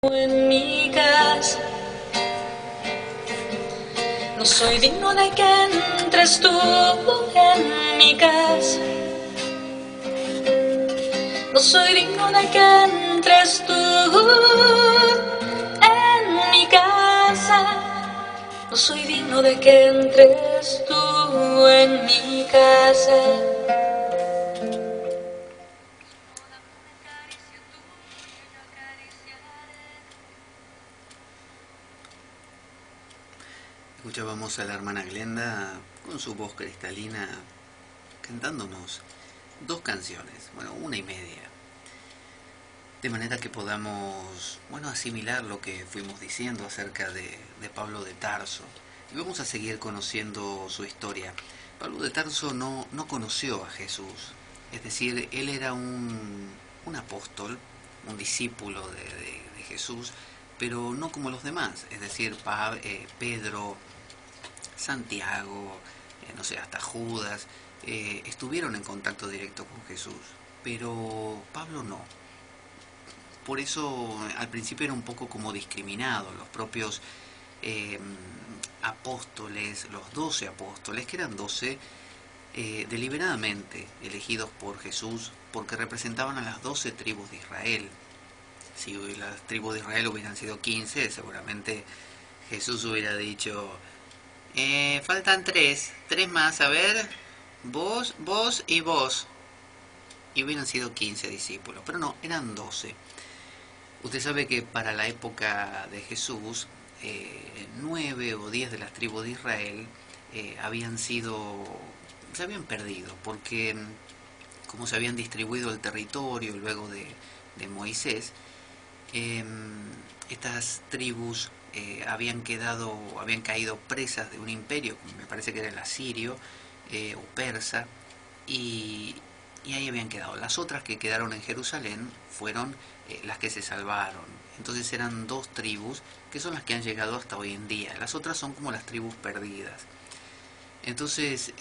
En mi casa, no soy digno de que entres tú en mi casa. No soy digno de que entres tú en mi casa. No soy digno de que entres tú en mi casa. Escuchábamos a la hermana Glenda con su voz cristalina cantándonos dos canciones, bueno, una y media, de manera que podamos, bueno, asimilar lo que fuimos diciendo acerca de Pablo de Tarso. Y vamos a seguir conociendo su historia. Pablo de Tarso no conoció a Jesús, es decir, él era un apóstol, un discípulo de Jesús, pero no como los demás, es decir, Pedro, Santiago, no sé, hasta Judas, estuvieron en contacto directo con Jesús, pero Pablo no. Por eso al principio era un poco como discriminado. Los propios eh, apóstoles, los 12 apóstoles, que eran 12 deliberadamente elegidos por Jesús porque representaban a las 12 tribus de Israel. Si las tribus de Israel hubieran sido 15, seguramente Jesús hubiera dicho, faltan tres más, a ver, vos y vos. Y hubieran sido 15 discípulos, pero no, eran 12. Usted sabe que para la época de Jesús, 9 o 10 de las tribus de Israel se habían perdido, porque como se habían distribuido el territorio luego de Moisés, eh, estas tribus habían caído presas de un imperio, me parece que era el asirio o persa, y, y ahí habían quedado. Las otras que quedaron en Jerusalén fueron las que se salvaron. Entonces eran dos tribus que son las que han llegado hasta hoy en día. Las otras son como las tribus perdidas. Entonces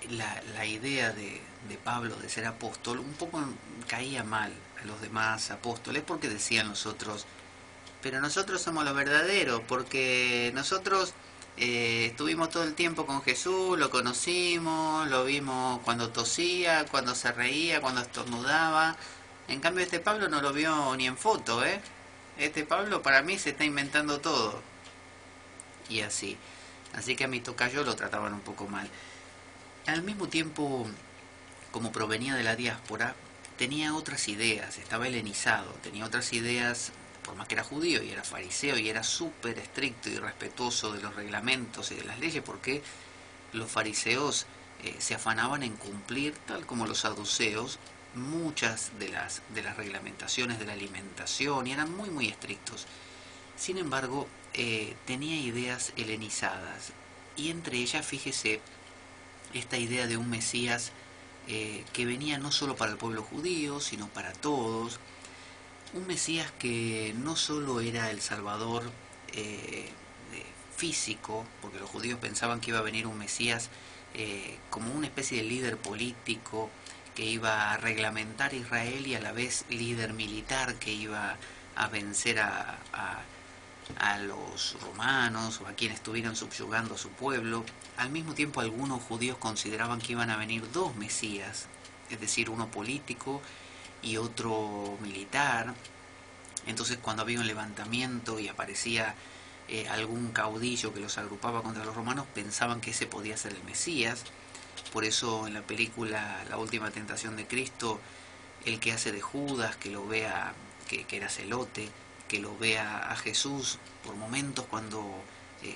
la idea de Pablo de ser apóstol un poco caía mal a los demás apóstoles porque decían los otros, pero nosotros somos los verdaderos, porque nosotros estuvimos todo el tiempo con Jesús, lo conocimos, lo vimos cuando tosía, cuando se reía, cuando estornudaba. En cambio este Pablo no lo vio ni en foto, ¿eh? Este Pablo para mí se está inventando todo. Y así. Así que a mi tocayo lo trataban un poco mal. Al mismo tiempo, como provenía de la diáspora, tenía otras ideas, estaba helenizado, tenía otras ideas, por más que era judío y era fariseo y era súper estricto y respetuoso de los reglamentos y de las leyes, porque los fariseos se afanaban en cumplir, tal como los saduceos, muchas de las reglamentaciones de la alimentación y eran muy muy estrictos. Sin embargo, tenía ideas helenizadas y entre ellas, fíjese, esta idea de un Mesías que venía no solo para el pueblo judío, sino para todos. Un Mesías que no solo era el Salvador físico, porque los judíos pensaban que iba a venir un Mesías como una especie de líder político que iba a reglamentar Israel y a la vez líder militar que iba a vencer a los romanos o a quienes estuvieran subyugando a su pueblo. Al mismo tiempo algunos judíos consideraban que iban a venir dos mesías, es decir, uno político y otro militar. Entonces cuando había un levantamiento y aparecía algún caudillo que los agrupaba contra los romanos, pensaban que ese podía ser el Mesías. Por eso en la película La Última Tentación de Cristo, el que hace de Judas, que lo vea, que era celote, que lo vea a Jesús por momentos cuando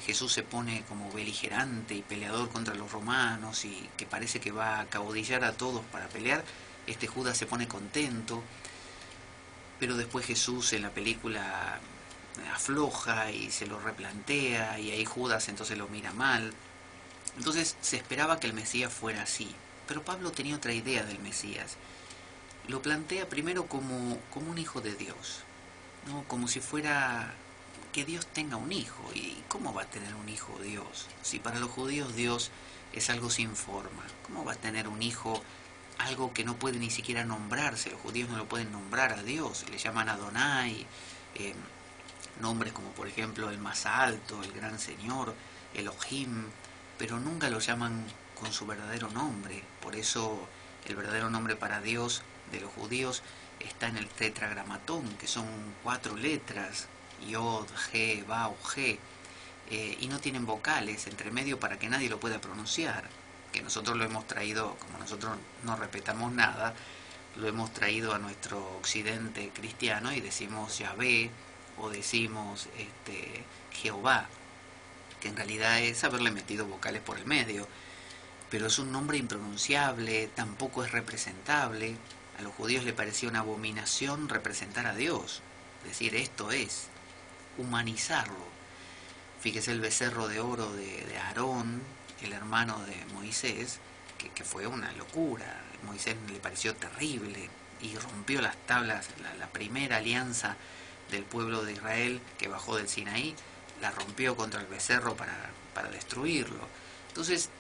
Jesús se pone como beligerante y peleador contra los romanos y que parece que va a caudillar a todos para pelear, este Judas se pone contento, pero después Jesús en la película afloja y se lo replantea y ahí Judas entonces lo mira mal. Entonces se esperaba que el Mesías fuera así, pero Pablo tenía otra idea del Mesías. Lo plantea primero como un hijo de Dios, ¿no? Como si fuera que Dios tenga un hijo. ¿Y cómo va a tener un hijo Dios? Si para los judíos Dios es algo sin forma, ¿cómo va a tener un hijo algo que no puede ni siquiera nombrarse. Los judíos no lo pueden nombrar a Dios, le llaman Adonai, eh, nombres como por ejemplo el más alto, el gran Señor, Elohim, pero nunca lo llaman con su verdadero nombre. Por eso el verdadero nombre para Dios de los judíos está en el tetragramatón, que son 4 letras, Yod, He, Vav, He, y no tienen vocales entre medio para que nadie lo pueda pronunciar, que nosotros lo hemos traído, como nosotros no respetamos nada, lo hemos traído a nuestro occidente cristiano y decimos Yahvé o decimos Jehová, que en realidad es haberle metido vocales por el medio, pero es un nombre impronunciable, tampoco es representable. A los judíos les parecía una abominación representar a Dios, decir esto es, humanizarlo. Fíjese el becerro de oro de Aarón, el hermano de Moisés, que fue una locura. Moisés le pareció terrible y rompió las tablas, la primera alianza del pueblo de Israel que bajó del Sinaí, la rompió contra el becerro para destruirlo. Entonces,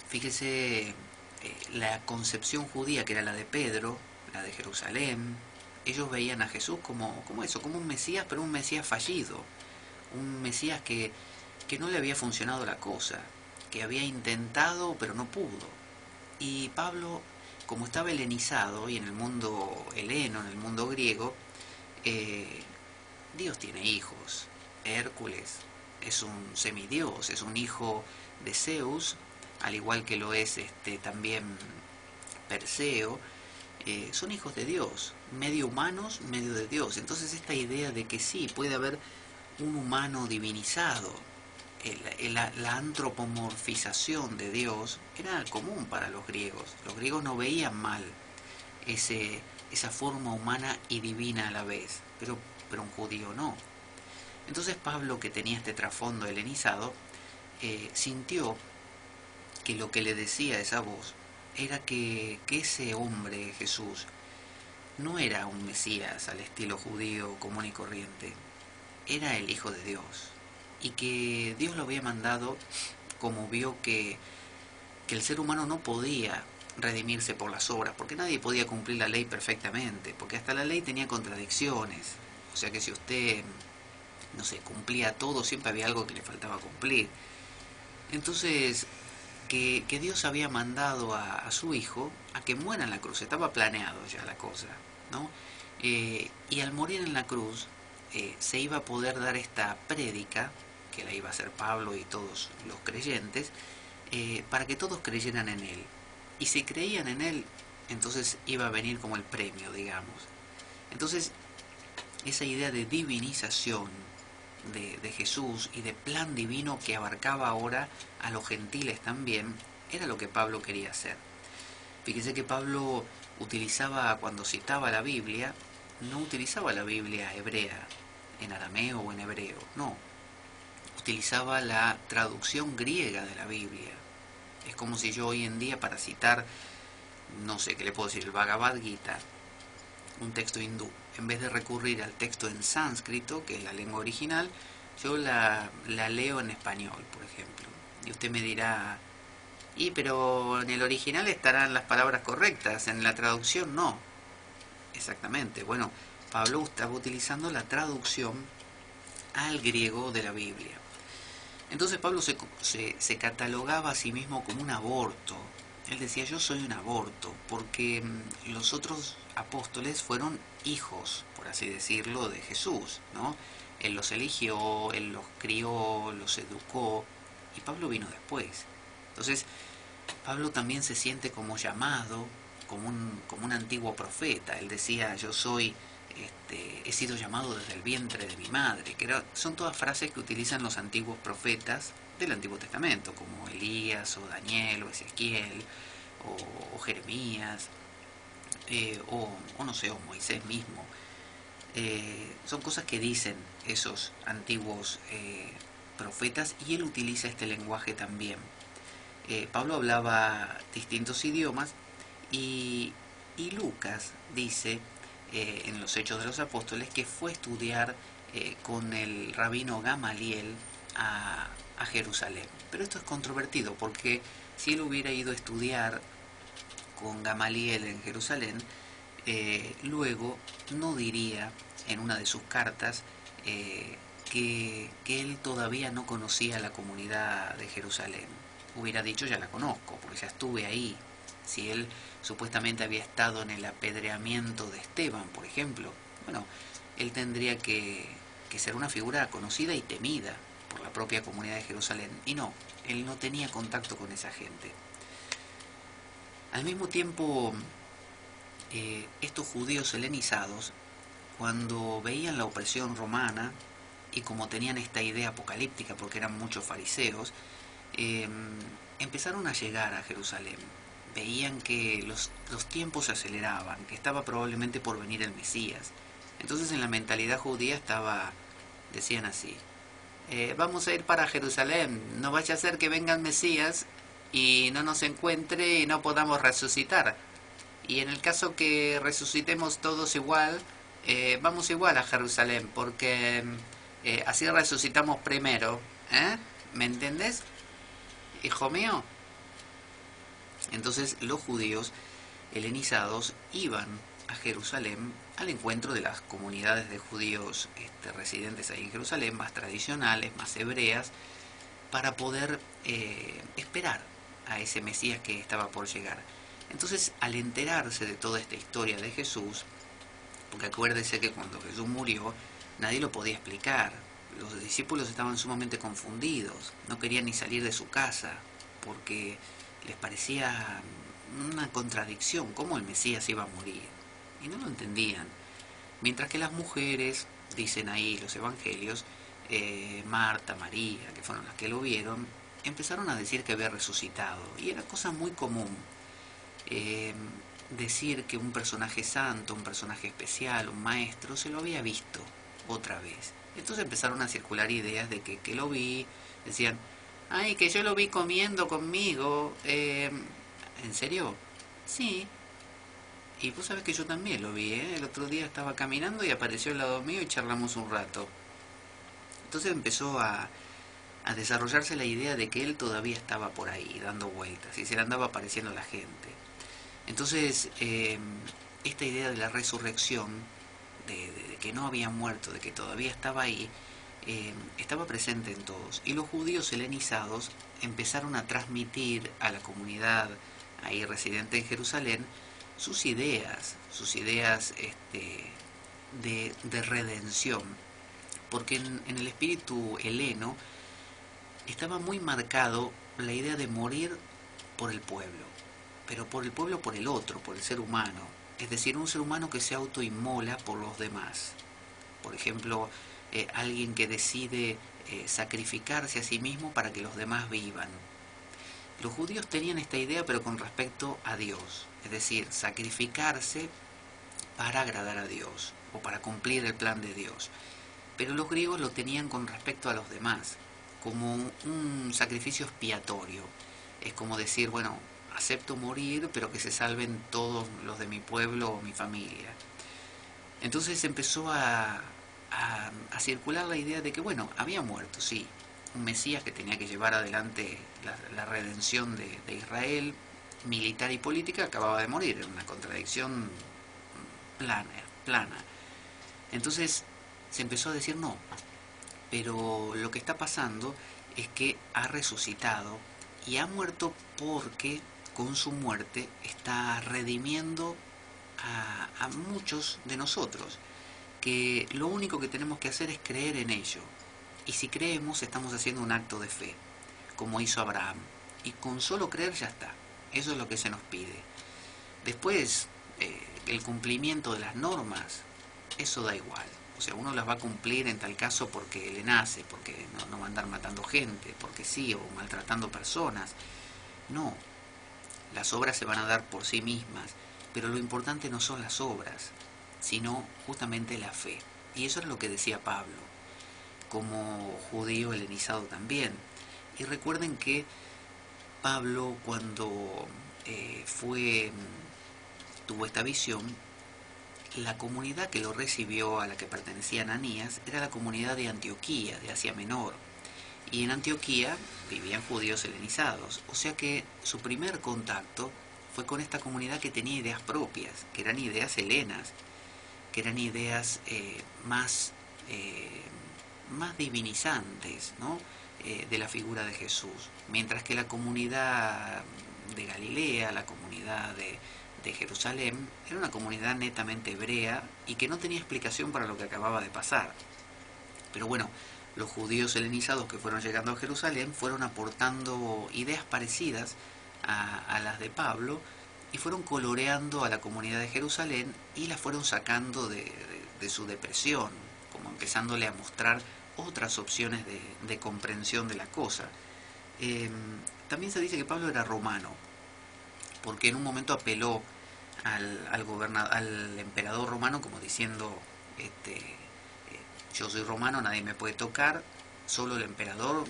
fíjese la concepción judía, que era la de Pedro, la de Jerusalén. Ellos veían a Jesús como eso, como un Mesías, pero un Mesías fallido, un Mesías que no le había funcionado la cosa, que había intentado pero no pudo. Y Pablo, como estaba helenizado y en el mundo heleno, en el mundo griego, Dios tiene hijos. Hércules es un semidios, es un hijo de Zeus, al igual que lo es también Perseo. Son hijos de Dios, medio humanos, medio de Dios. Entonces esta idea de que sí, puede haber un humano divinizado, la antropomorfización de Dios era común para los griegos. Los griegos no veían mal esa forma humana y divina a la vez, pero un judío no. Entonces Pablo, que tenía este trasfondo helenizado, sintió que lo que le decía esa voz era que ese hombre, Jesús, no era un Mesías al estilo judío común y corriente, era el Hijo de Dios, y que Dios lo había mandado como vio que el ser humano no podía redimirse por las obras, porque nadie podía cumplir la ley perfectamente, porque hasta la ley tenía contradicciones. O sea que si usted, no sé, cumplía todo, siempre había algo que le faltaba cumplir. Entonces, que Dios había mandado a su hijo a que muera en la cruz, estaba planeado ya la cosa, ¿no? Y al morir en la cruz, se iba a poder dar esta prédica, que la iba a hacer Pablo y todos los creyentes, para que todos creyeran en él. Y si creían en él, entonces iba a venir como el premio, digamos. Entonces, esa idea de divinización de Jesús y de plan divino que abarcaba ahora a los gentiles también, era lo que Pablo quería hacer. Fíjese que Pablo utilizaba, cuando citaba la Biblia, no utilizaba la Biblia hebrea, en arameo o en hebreo, no. Utilizaba la traducción griega de la Biblia. Es como si yo hoy en día, para citar, no sé, ¿qué le puedo decir? El Bhagavad Gita, un texto hindú, en vez de recurrir al texto en sánscrito, que es la lengua original, yo la leo en español, por ejemplo. Y usted me dirá, pero en el original estarán las palabras correctas, en la traducción no. Exactamente. Bueno, Pablo estaba utilizando la traducción al griego de la Biblia. Entonces Pablo se catalogaba a sí mismo como un aborto. Él decía, yo soy un aborto, porque los otros apóstoles fueron hijos, por así decirlo, de Jesús, ¿no? Él los eligió, él los crió, los educó, y Pablo vino después. Entonces, Pablo también se siente como llamado, como un antiguo profeta. Él decía, yo soy, he sido llamado desde el vientre de mi madre, son todas frases que utilizan los antiguos profetas del Antiguo Testamento, como Elías, o Daniel, o Ezequiel, o Jeremías, o no sé, o Moisés mismo. Son cosas que dicen esos antiguos profetas, y él utiliza este lenguaje también. Pablo hablaba distintos idiomas, y Lucas dice en los Hechos de los Apóstoles que fue a estudiar con el rabino Gamaliel a Jerusalén. Pero esto es controvertido, porque si él hubiera ido a estudiar con Gamaliel en Jerusalén, luego no diría en una de sus cartas que él todavía no conocía la comunidad de Jerusalén. Hubiera dicho, ya la conozco, porque ya estuve ahí. Si él supuestamente había estado en el apedreamiento de Esteban, por ejemplo, bueno, él tendría que ser una figura conocida y temida por la propia comunidad de Jerusalén. Y no, él no tenía contacto con esa gente. Al mismo tiempo, estos judíos helenizados, cuando veían la opresión romana, y como tenían esta idea apocalíptica, porque eran muchos fariseos, empezaron a llegar a Jerusalén. Veían que los tiempos se aceleraban, que estaba probablemente por venir el Mesías. Entonces en la mentalidad judía decían así, vamos a ir para Jerusalén, no vaya a ser que venga el Mesías y no nos encuentre y no podamos resucitar. Y en el caso que resucitemos todos igual, vamos igual a Jerusalén, porque así resucitamos primero. ¿Me entendés, hijo mío? Entonces los judíos helenizados iban a Jerusalén al encuentro de las comunidades de judíos residentes ahí en Jerusalén, más tradicionales, más hebreas, para poder esperar a ese Mesías que estaba por llegar. Entonces, al enterarse de toda esta historia de Jesús, porque acuérdese que cuando Jesús murió, nadie lo podía explicar. Los discípulos estaban sumamente confundidos, no querían ni salir de su casa, porque les parecía una contradicción, cómo el Mesías iba a morir, y no lo entendían. Mientras que las mujeres, dicen ahí los evangelios, Marta, María, que fueron las que lo vieron, empezaron a decir que había resucitado, y era cosa muy común decir que un personaje santo, un personaje especial, un maestro, se lo había visto otra vez. Entonces empezaron a circular ideas de que lo vi, decían, ay, que yo lo vi comiendo conmigo. ¿En serio? Sí. Y vos sabés que yo también lo vi, ¿eh? El otro día estaba caminando y apareció al lado mío y charlamos un rato. Entonces empezó a desarrollarse la idea de que él todavía estaba por ahí, dando vueltas, y se le andaba apareciendo a la gente. Entonces, esta idea de la resurrección, de que no había muerto, de que todavía estaba ahí, estaba presente en todos. Y los judíos helenizados empezaron a transmitir a la comunidad ahí residente en Jerusalén sus ideas de redención. Porque en el espíritu heleno estaba muy marcado la idea de morir por el pueblo, pero por el pueblo, por el otro, por el ser humano. Es decir, un ser humano que se autoinmola por los demás. Por ejemplo, alguien que decide sacrificarse a sí mismo para que los demás vivan. Los judíos tenían esta idea, pero con respecto a Dios. Es decir, sacrificarse para agradar a Dios o para cumplir el plan de Dios. Pero los griegos lo tenían con respecto a los demás, como un sacrificio expiatorio. Es como decir, bueno, acepto morir, pero que se salven todos los de mi pueblo o mi familia. Entonces empezó a circular la idea de que, bueno, había muerto, sí, un Mesías que tenía que llevar adelante la redención de Israel, militar y política, acababa de morir, era una contradicción plana. Entonces se empezó a decir no, pero lo que está pasando es que ha resucitado y ha muerto porque con su muerte está redimiendo a muchos de nosotros, que lo único que tenemos que hacer es creer en ello, y si creemos estamos haciendo un acto de fe, como hizo Abraham, y con solo creer ya está. Eso es lo que se nos pide. Después, el cumplimiento de las normas, eso da igual. O sea, uno las va a cumplir en tal caso porque le nace, porque no va a andar matando gente, porque sí, o maltratando personas. No, las obras se van a dar por sí mismas, pero lo importante no son las obras, sino justamente la fe. Y eso es lo que decía Pablo, como judío helenizado también. Y recuerden que Pablo, cuando tuvo esta visión, la comunidad que lo recibió, a la que pertenecía Ananías, era la comunidad de Antioquía, de Asia Menor. Y en Antioquía vivían judíos helenizados. O sea que su primer contacto fue con esta comunidad que tenía ideas propias, que eran ideas helenas, que eran ideas más divinizantes, ¿no? De la figura de Jesús. Mientras que la comunidad de Galilea, la comunidad de Jerusalén, era una comunidad netamente hebrea y que no tenía explicación para lo que acababa de pasar. Pero bueno, los judíos helenizados que fueron llegando a Jerusalén fueron aportando ideas parecidas a las de Pablo y fueron coloreando a la comunidad de Jerusalén y la fueron sacando de su depresión, como empezándole a mostrar otras opciones de comprensión de la cosa. También se dice que Pablo era romano, porque en un momento apeló al emperador romano como diciendo, yo soy romano, nadie me puede tocar, solo el emperador,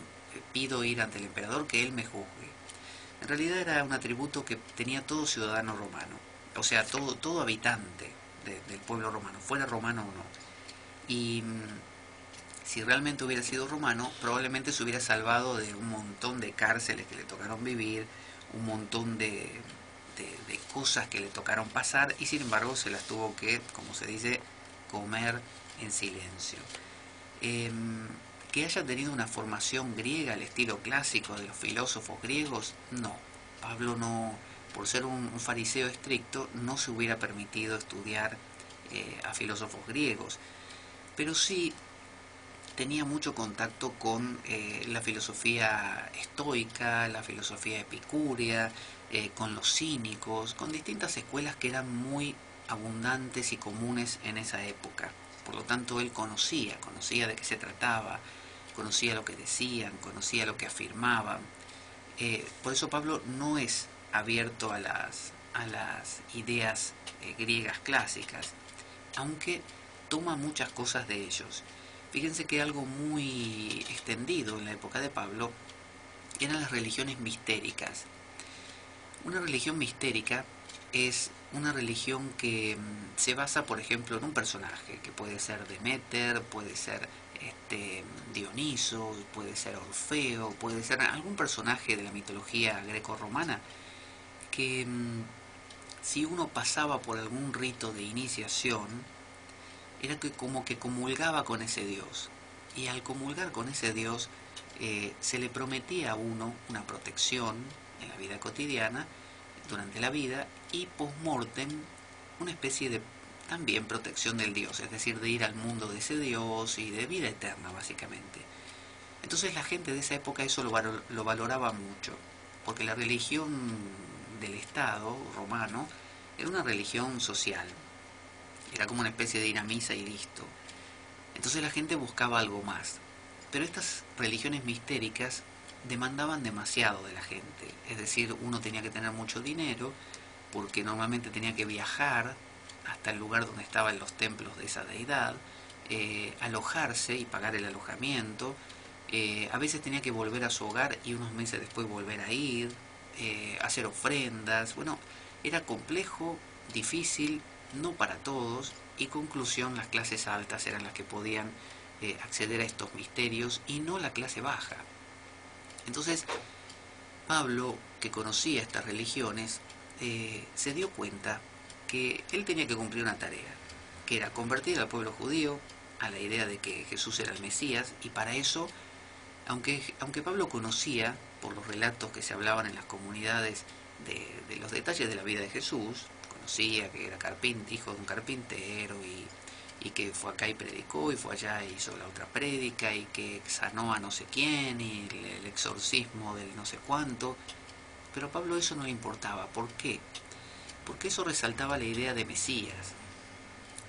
pido ir ante el emperador que él me juzgue. En realidad era un atributo que tenía todo ciudadano romano, o sea, todo habitante del pueblo romano, fuera romano o no. Y si realmente hubiera sido romano, probablemente se hubiera salvado de un montón de cárceles que le tocaron vivir, un montón de cosas que le tocaron pasar, y sin embargo se las tuvo que, como se dice, comer en silencio. Que haya tenido una formación griega al estilo clásico de los filósofos griegos, no. Pablo no, por ser un fariseo estricto, no se hubiera permitido estudiar a filósofos griegos, pero sí tenía mucho contacto con la filosofía estoica, la filosofía epicúrea, con los cínicos, con distintas escuelas que eran muy abundantes y comunes en esa época. Por lo tanto, él conocía de qué se trataba, conocía lo que decían, conocía lo que afirmaban. Por eso Pablo no es abierto a las ideas griegas clásicas, aunque toma muchas cosas de ellos. Fíjense que algo muy extendido en la época de Pablo eran las religiones mistéricas. Una religión mistérica es una religión que se basa, por ejemplo, en un personaje, que puede ser Deméter, puede ser Dioniso, puede ser Orfeo, puede ser algún personaje de la mitología greco-romana, que si uno pasaba por algún rito de iniciación, era que como que comulgaba con ese Dios. Y al comulgar con ese Dios, se le prometía a uno una protección en la vida cotidiana, durante la vida, y post-mortem una especie de también protección del Dios, es decir, de ir al mundo de ese Dios y de vida eterna, básicamente. Entonces la gente de esa época eso lo valoraba mucho, porque la religión del Estado romano era una religión social, era como una especie de ir a misa y listo. Entonces la gente buscaba algo más. Pero estas religiones mistéricas demandaban demasiado de la gente. Es decir, uno tenía que tener mucho dinero, porque normalmente tenía que viajar hasta el lugar donde estaban los templos de esa deidad, alojarse y pagar el alojamiento. A veces tenía que volver a su hogar y unos meses después volver a ir, hacer ofrendas. Bueno, era complejo, difícil, no para todos, y conclusión, las clases altas eran las que podían acceder a estos misterios y no la clase baja. Entonces, Pablo, que conocía estas religiones, se dio cuenta que él tenía que cumplir una tarea, que era convertir al pueblo judío a la idea de que Jesús era el Mesías, y para eso, aunque Pablo conocía, por los relatos que se hablaban en las comunidades, de los detalles de la vida de Jesús, conocía que era hijo de un carpintero, y que fue acá y predicó, y fue allá y hizo la otra prédica, y que sanó a no sé quién, y el exorcismo del no sé cuánto. Pero a Pablo eso no le importaba. ¿Por qué? Porque eso resaltaba la idea de Mesías,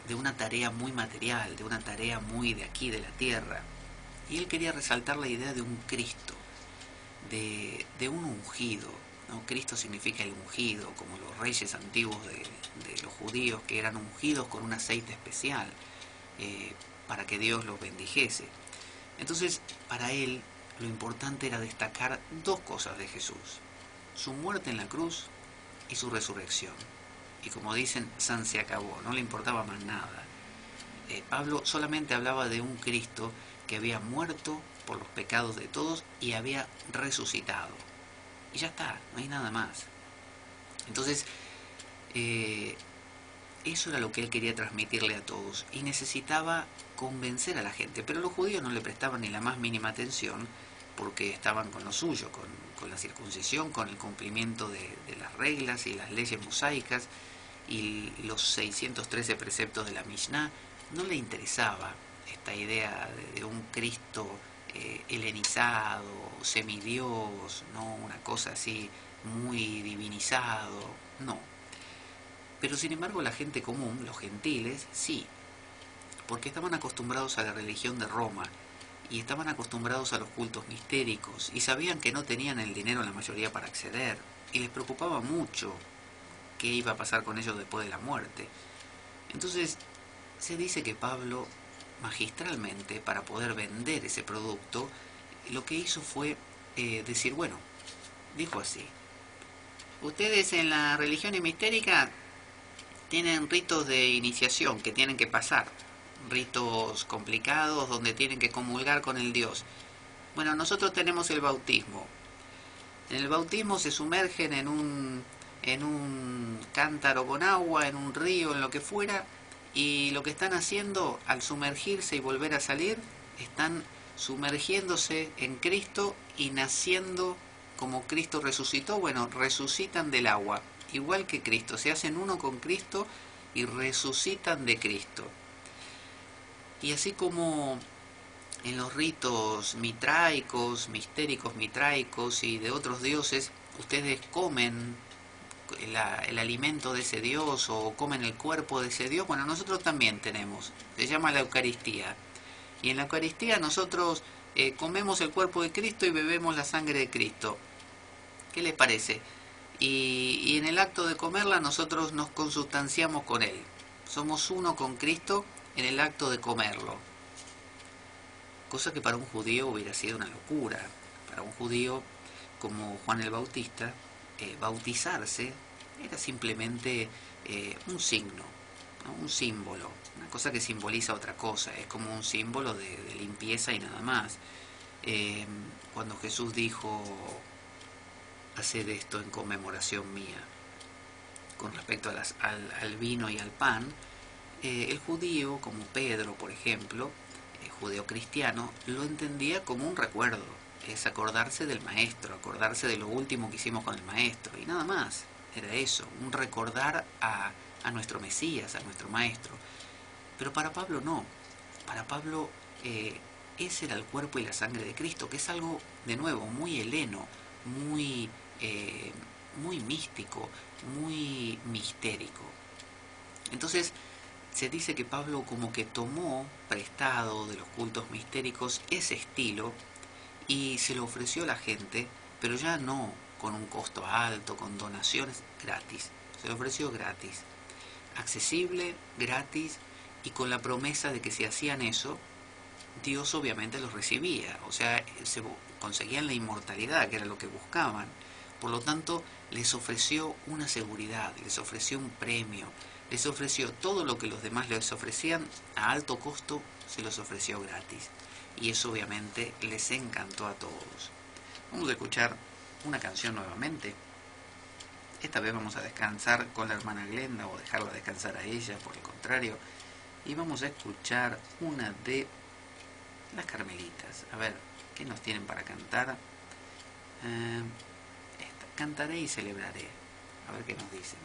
de una tarea muy material, de una tarea muy de aquí, de la tierra. Y él quería resaltar la idea de un Cristo, de un ungido, ¿no? Cristo significa el ungido, como los reyes antiguos de los judíos, que eran ungidos con un aceite especial para que Dios los bendijese. Entonces, para él, lo importante era destacar dos cosas de Jesús: su muerte en la cruz y su resurrección. Y como dicen, san se acabó, no le importaba más nada. Pablo solamente hablaba de un Cristo que había muerto por los pecados de todos y había resucitado. Y ya está, no hay nada más. Entonces, eso era lo que él quería transmitirle a todos y necesitaba convencer a la gente, pero los judíos no le prestaban ni la más mínima atención porque estaban con lo suyo, con la circuncisión, con el cumplimiento de las reglas y las leyes mosaicas y los 613 preceptos de la Mishnah. No le interesaba esta idea de un Cristo helenizado, semidios, no una cosa así muy divinizado, no. Pero sin embargo la gente común, los gentiles, sí, porque estaban acostumbrados a la religión de Roma y estaban acostumbrados a los cultos mistéricos y sabían que no tenían el dinero la mayoría para acceder y les preocupaba mucho qué iba a pasar con ellos después de la muerte. Entonces se dice que Pablo magistralmente, para poder vender ese producto, lo que hizo fue decir, bueno, dijo así: ustedes en la religión mistérica tienen ritos de iniciación que tienen que pasar, ritos complicados donde tienen que comulgar con el Dios. Bueno, nosotros tenemos el bautismo. En el bautismo se sumergen en un cántaro con agua, en un río, en lo que fuera, y lo que están haciendo al sumergirse y volver a salir, están sumergiéndose en Cristo y naciendo como Cristo resucitó. Bueno, resucitan del agua, igual que Cristo, se hacen uno con Cristo y resucitan de Cristo. Y así como en los ritos mitraicos, mistéricos mitraicos y de otros dioses, ustedes comen el alimento de ese dios o comen el cuerpo de ese dios, bueno, nosotros también tenemos, se llama la Eucaristía. Y en la Eucaristía nosotros comemos el cuerpo de Cristo y bebemos la sangre de Cristo. ¿Qué les parece? Y en el acto de comerla nosotros nos consustanciamos con Él. Somos uno con Cristo en el acto de comerlo. Cosa que para un judío hubiera sido una locura. Para un judío como Juan el Bautista, bautizarse era simplemente un signo, ¿no? Un símbolo, una cosa que simboliza otra cosa, es como un símbolo de limpieza y nada más. Cuando Jesús dijo: haced esto en conmemoración mía, con respecto al vino y al pan, el judío, como Pedro por ejemplo, judeo cristiano, lo entendía como un recuerdo, es acordarse del maestro, acordarse de lo último que hicimos con el maestro, y nada más, era eso, un recordar a nuestro Mesías, a nuestro maestro. Pero para Pablo no, para Pablo ese era el cuerpo y la sangre de Cristo, que es algo, de nuevo, muy heleno, muy, muy místico, muy mistérico. Entonces, se dice que Pablo como que tomó prestado de los cultos mistéricos ese estilo y se lo ofreció a la gente, pero ya no con un costo alto, con donaciones, gratis. Se lo ofreció gratis, accesible, gratis, y con la promesa de que si hacían eso, Dios obviamente los recibía. O sea, se conseguían la inmortalidad, que era lo que buscaban. Por lo tanto, les ofreció una seguridad, les ofreció un premio, les ofreció todo lo que los demás les ofrecían a alto costo, se los ofreció gratis. Y eso obviamente les encantó a todos. Vamos a escuchar una canción nuevamente. Esta vez vamos a descansar con la hermana Glenda, o dejarla descansar a ella, por el contrario. Y vamos a escuchar una de las Carmelitas. A ver, ¿qué nos tienen para cantar? Esta, Cantaré y celebraré. A ver qué nos dicen.